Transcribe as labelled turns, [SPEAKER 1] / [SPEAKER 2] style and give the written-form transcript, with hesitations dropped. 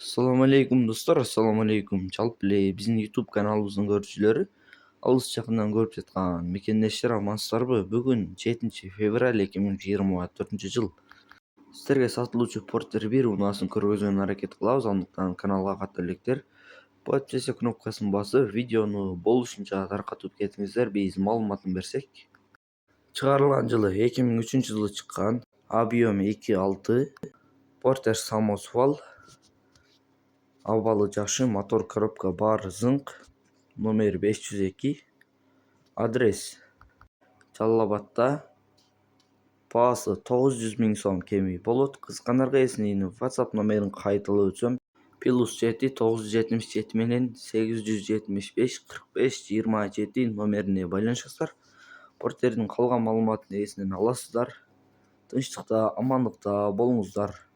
[SPEAKER 1] Assalamu alaikum dostlar, assalamu alaikum. Жалпы эле биздин YouTube каналыбыздын көрүүчүлөрү алыс жакындан көрүп жаткан мекендештер амансыздарбы? Бүгүн 7 февраль 2024 жыл. Сиздерге сатылуучу Porter 1 унаасын көргөзүүнү аракет кылабыз. Андыктан каналга катар электер подписка кнопкасын басып, видеону болушунча таркатып кетиңиздер. Биз маалыматын берсек, чыгарылган жылы 2003-жылы чыккан объем 2.6 Porter самосвал. Абалы жакшы, мотор коробка бар, зыңк, номер 502, адрес Жалал Абадта, баасы 900 000 сом кеми болот. Кызыккандарга эсинин WhatsApp номерин кайталап өтсөм, +7 977 менен 875 45 27 номерине байланышасыздар. Портердин калган маалыматын эсинен аласыздар. Тынчтыкта, амандыкта болуңуздар.